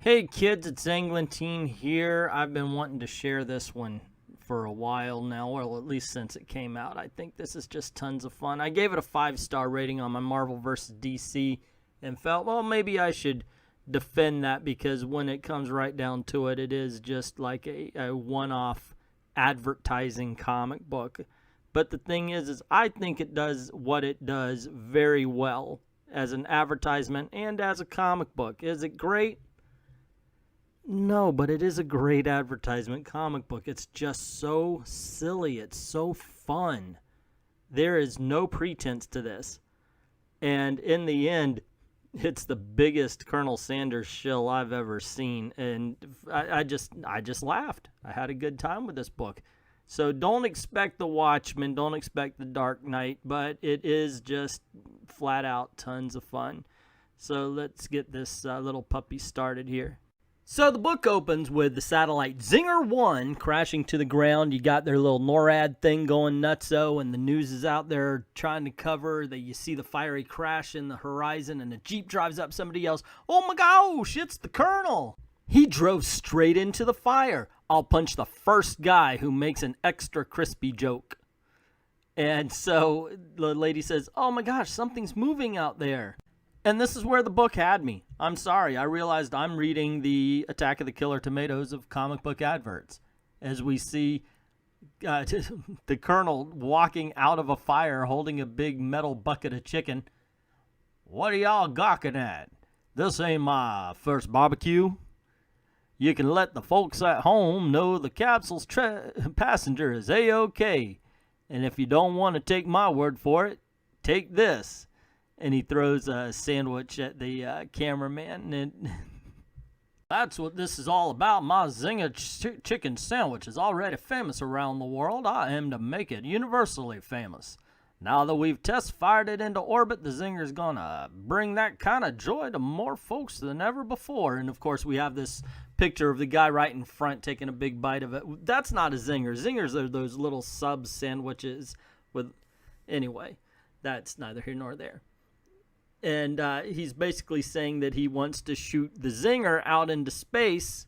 Hey kids, it's Anglantine here. I've been wanting to share this one for a while now, or at least since it came out. I think this is just tons of fun. I gave it a 5-star rating on my Marvel vs. DC and felt, well, maybe I should defend that because when it comes right down to it, it is just like a one-off advertising comic book. But the thing is I think it does what it does very well as an advertisement and as a comic book. Is it great? No, but it is a great advertisement comic book. It's just so silly. It's so fun. There is no pretense to this. And in the end, it's the biggest Colonel Sanders shill I've ever seen. And I just laughed. I had a good time with this book. So don't expect The Watchmen. Don't expect The Dark Knight. But it is just flat out tons of fun. So let's get this little puppy started here. So the book opens with the satellite Zinger 1 crashing to the ground. You got their little NORAD thing going nutso, and the news is out there trying to cover that you see the fiery crash in the horizon, and a Jeep drives up somebody else. Oh my gosh, it's the Colonel. He drove straight into the fire. I'll punch the first guy who makes an extra crispy joke. And so the lady says, oh my gosh, something's moving out there. And this is where the book had me. I'm sorry. I realized I'm reading the Attack of the Killer Tomatoes of comic book adverts. As we see the Colonel walking out of a fire holding a big metal bucket of chicken. What are y'all gawking at? This ain't my first barbecue. You can let the folks at home know the capsule's passenger is A-OK. And if you don't want to take my word for it, take this. And he throws a sandwich at the cameraman. And that's what this is all about. My Zinger chicken sandwich is already famous around the world. I am to make it universally famous. Now that we've test-fired it into orbit, the Zinger's going to bring that kind of joy to more folks than ever before. And, of course, we have this picture of the guy right in front taking a big bite of it. That's not a Zinger. Zingers are those little sub sandwiches with... Anyway, that's neither here nor there. And he's basically saying that he wants to shoot the Zinger out into space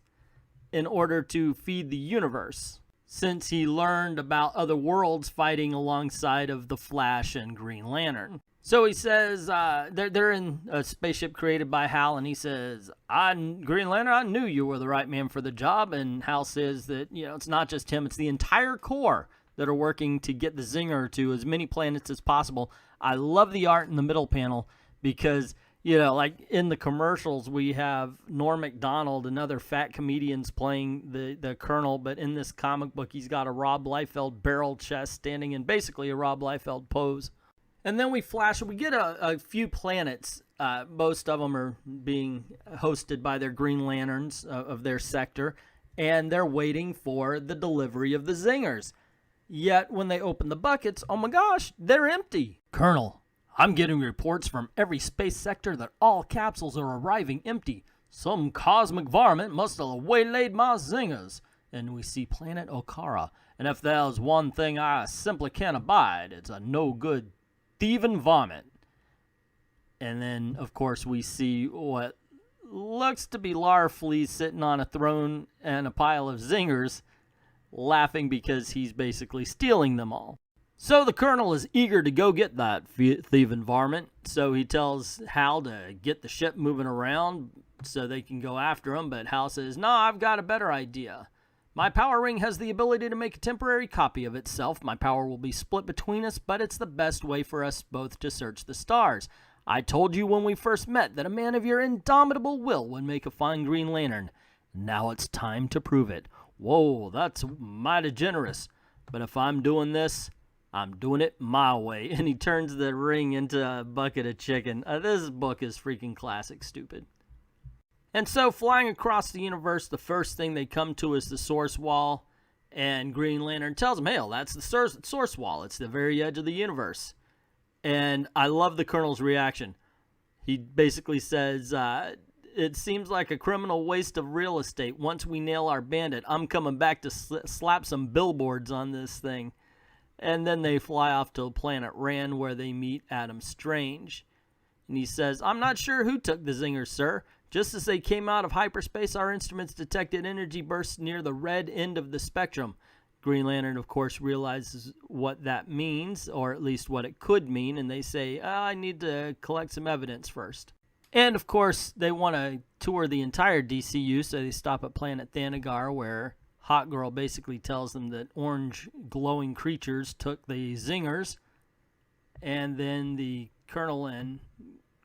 in order to feed the universe, since he learned about other worlds fighting alongside of the Flash and Green Lantern. So he says they're in a spaceship created by Hal, and he says, Green Lantern, I knew you were the right man for the job. And Hal says that, you know, it's not just him, it's the entire Corps that are working to get the Zinger to as many planets as possible. I love the art in the middle panel. Because, you know, like in the commercials, we have Norm Macdonald and other fat comedians playing the Colonel. But in this comic book, he's got a Rob Liefeld barrel chest standing in basically a Rob Liefeld pose. And then we get a few planets. Most of them are being hosted by their Green Lanterns of their sector. And they're waiting for the delivery of the Zingers. Yet when they open the buckets, oh my gosh, they're empty. Colonel, I'm getting reports from every space sector that all capsules are arriving empty. Some cosmic varmint must have waylaid my Zingers. And we see Planet Okara. And if there's one thing I simply can't abide, it's a no-good thieving varmint. And then, of course, we see what looks to be Larfleeze sitting on a throne and a pile of Zingers, laughing because he's basically stealing them all. So the Colonel is eager to go get that thieving varmint, so he tells Hal to get the ship moving around so they can go after him, but Hal says, no, I've got a better idea. My power ring has the ability to make a temporary copy of itself. My power will be split between us, but it's the best way for us both to search the stars. I told you when we first met that a man of your indomitable will would make a fine Green Lantern. Now it's time to prove it. Whoa, that's mighty generous, but if I'm doing this, I'm doing it my way. And he turns the ring into a bucket of chicken. This book is freaking classic stupid. And so flying across the universe, the first thing they come to is the source wall. And Green Lantern tells him, hey, that's the source wall. It's the very edge of the universe. And I love the Colonel's reaction. He basically says, it seems like a criminal waste of real estate. Once we nail our bandit, I'm coming back to slap some billboards on this thing. And then they fly off to planet Rand where they meet Adam Strange. And he says, I'm not sure who took the Zinger, sir. Just as they came out of hyperspace, our instruments detected energy bursts near the red end of the spectrum. Green Lantern, of course, realizes what that means, or at least what it could mean, and they say, I need to collect some evidence first. And, of course, they want to tour the entire DCU, so they stop at Planet Thanagar, where Hot Girl basically tells them that orange glowing creatures took the Zingers, and then the Colonel and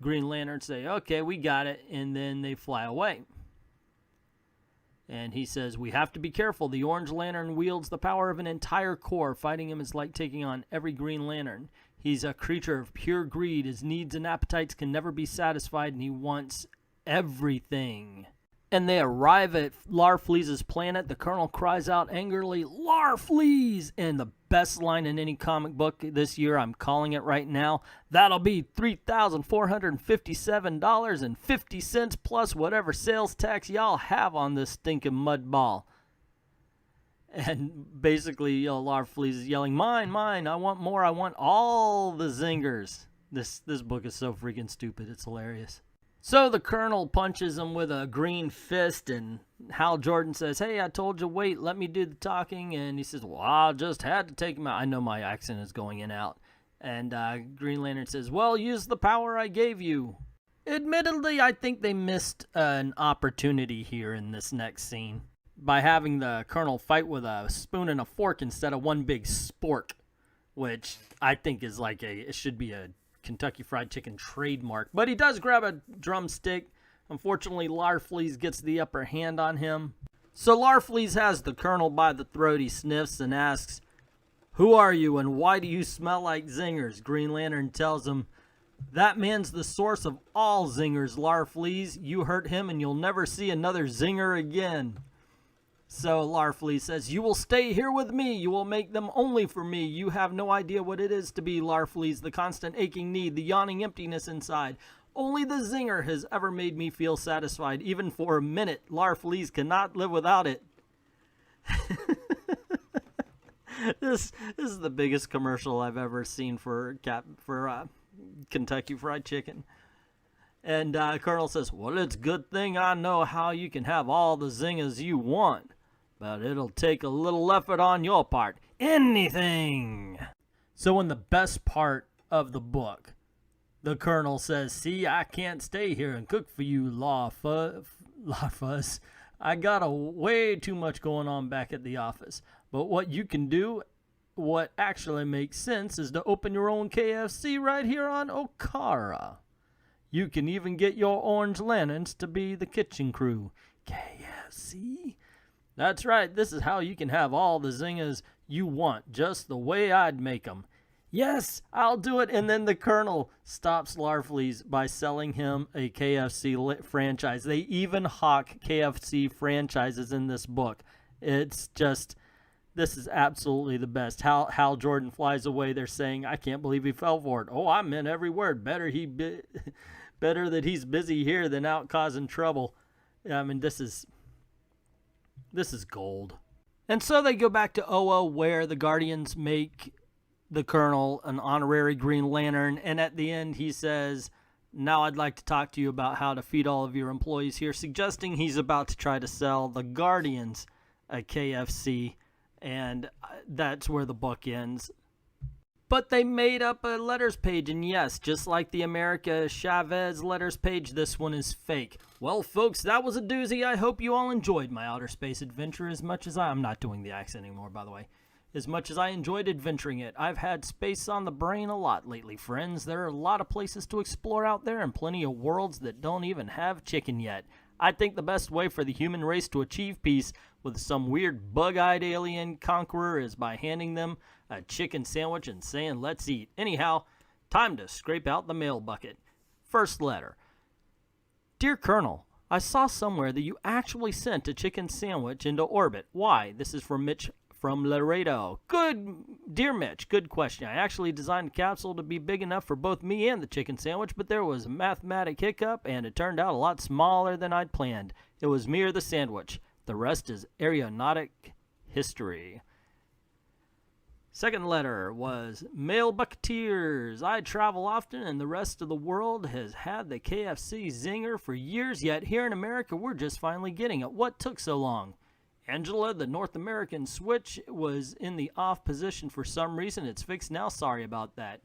Green Lantern say, okay, we got it, and then they fly away. And he says, we have to be careful. The Orange Lantern wields the power of an entire corps. Fighting him is like taking on every Green Lantern. He's a creature of pure greed. His needs and appetites can never be satisfied, and he wants everything. And they arrive at Larfleeze's planet. The Colonel cries out angrily, Larfleeze! And the best line in any comic book this year, I'm calling it right now, that'll be $3,457.50 plus whatever sales tax y'all have on this stinking mud ball. And basically, Larfleeze is yelling, mine, mine, I want more, I want all the zingers. This book is so freaking stupid, it's hilarious. So the Colonel punches him with a green fist, and Hal Jordan says, hey, I told you, wait, let me do the talking. And he says, well, I just had to take him out. I know my accent is going in and out. And Green Lantern says, well, use the power I gave you. Admittedly, I think they missed an opportunity here in this next scene by having the Colonel fight with a spoon and a fork instead of one big spork, which I think is like it should be a Kentucky Fried Chicken trademark. But he does grab a drumstick. Unfortunately, Larfleeze gets the upper hand on him. So Larfleeze has the Colonel by the throat. He sniffs and asks, who are you and why do you smell like zingers? Green Lantern tells him, that man's the source of all zingers, Larfleeze. You hurt him and you'll never see another zinger again. So Larfleeze says, you will stay here with me. You will make them only for me. You have no idea what it is to be Larfleeze, the constant aching need, the yawning emptiness inside. Only the zinger has ever made me feel satisfied, even for a minute. Larfleeze cannot live without it. This is the biggest commercial I've ever seen for Kentucky Fried Chicken. And Colonel says, well, it's a good thing I know how you can have all the zingers you want. But it'll take a little effort on your part. Anything! So in the best part of the book, the Colonel says, see, I can't stay here and cook for you, Larfuzz. I got way too much going on back at the office. But what you can do, what actually makes sense, is to open your own KFC right here on Okara. You can even get your Orange Lanterns to be the kitchen crew. KFC? That's right, this is how you can have all the zingers you want, just the way I'd make them. Yes, I'll do it. And then the Colonel stops Larfleeze by selling him a KFC franchise. They even hawk KFC franchises in this book. It's just, this is absolutely the best. Hal Jordan flies away. They're saying, I can't believe he fell for it. Oh, I meant every word. Better that he's busy here than out causing trouble. I mean, this is gold. And so they go back to Oa, where the Guardians make the Colonel an honorary Green Lantern, and at the end he says, now I'd like to talk to you about how to feed all of your employees here, suggesting he's about to try to sell the Guardians a KFC, and that's where the book ends. But they made up a letters page, and yes, just like the America Chavez letters page, this one is fake. Well, folks, that was a doozy. I hope you all enjoyed my outer space adventure as much as I'm not doing the accent anymore, by the way. As much as I enjoyed adventuring it. I've had space on the brain a lot lately, friends. There are a lot of places to explore out there and plenty of worlds that don't even have chicken yet. I think the best way for the human race to achieve peace with some weird bug-eyed alien conqueror is by handing them a chicken sandwich and saying, let's eat. Anyhow, time to scrape out the mail bucket. First letter. Dear Colonel, I saw somewhere that you actually sent a chicken sandwich into orbit. Why? This is from Mitch from Laredo. Dear Mitch, good question. I actually designed a capsule to be big enough for both me and the chicken sandwich, but there was a mathematic hiccup, and it turned out a lot smaller than I'd planned. It was me or the sandwich. The rest is aeronautic history. Second letter was, Male Bucketeers. I travel often and the rest of the world has had the KFC zinger for years, yet here in America we're just finally getting it. What took so long? Angela, the North American switch was in the off position for some reason. It's fixed now. Sorry about that.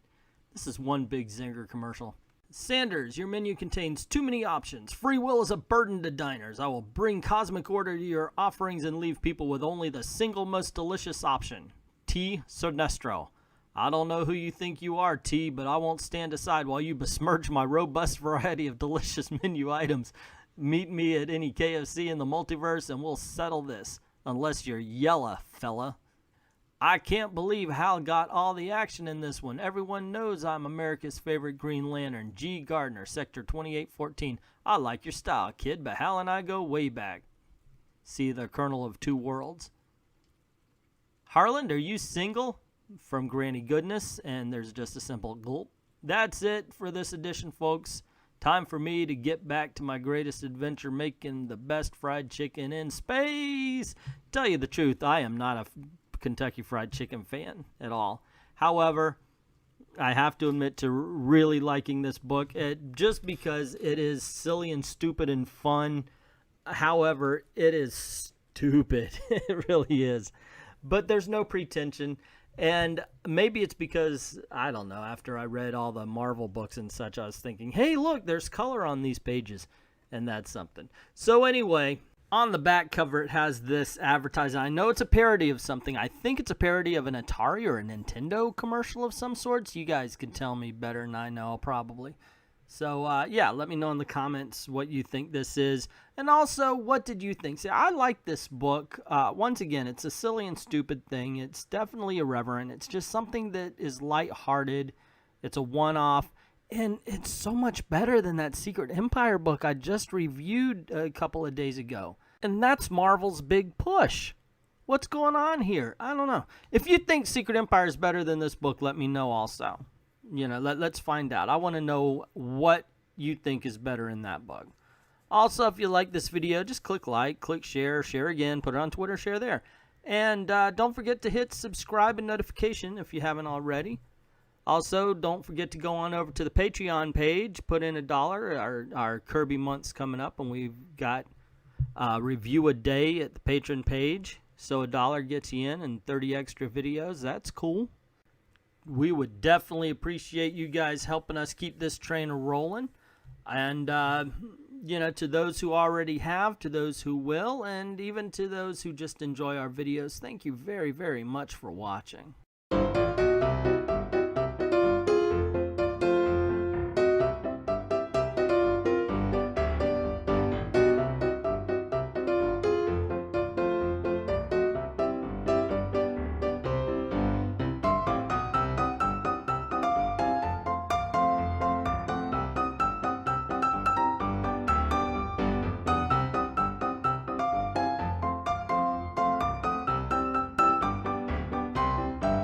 This is one big zinger commercial. Sanders, your menu contains too many options. Free will is a burden to diners. I will bring cosmic order to your offerings and leave people with only the single most delicious option. T. Sonestro. I don't know who you think you are, T, but I won't stand aside while you besmirch my robust variety of delicious menu items. Meet me at any KFC in the multiverse and we'll settle this. Unless you're yella, fella. I can't believe Hal got all the action in this one. Everyone knows I'm America's favorite Green Lantern. G. Gardner, Sector 2814. I like your style, kid, but Hal and I go way back. See the Colonel of Two Worlds. Harland, are you single? From Granny Goodness, and there's just a simple gulp. That's it for this edition, folks. Time for me to get back to my greatest adventure, making the best fried chicken in space. Tell you the truth, I am not a Kentucky Fried Chicken fan at all. However, I have to admit to really liking this book, just because it is silly and stupid and fun. However, it is stupid. It really is. But there's no pretension, and maybe it's because, I don't know, after I read all the Marvel books and such, I was thinking, hey, look, there's color on these pages, and that's something. So anyway, on the back cover, it has this advertising. I know it's a parody of something. I think it's a parody of an Atari or a Nintendo commercial of some sorts. You guys can tell me better than I know, probably. So, yeah, let me know in the comments what you think this is. And also, what did you think? See, I like this book. Once again, it's a silly and stupid thing. It's definitely irreverent. It's just something that is lighthearted. It's a one-off. And it's so much better than that Secret Empire book I just reviewed a couple of days ago. And that's Marvel's big push. What's going on here? I don't know. If you think Secret Empire is better than this book, let me know also. You know, let's find out. I want to know what you think is better in that book. Also, if you like this video, just click like, click share, share again, put it on Twitter, share there. And don't forget to hit subscribe and notification if you haven't already. Also, don't forget to go on over to the Patreon page, put in $1. Our Kirby month's coming up, and we've got review a day at the patron page. So $1 gets you in and 30 extra videos. That's cool. We would definitely appreciate you guys helping us keep this train rolling. And, you know, to those who already have, to those who will, and even to those who just enjoy our videos, thank you very, very much for watching.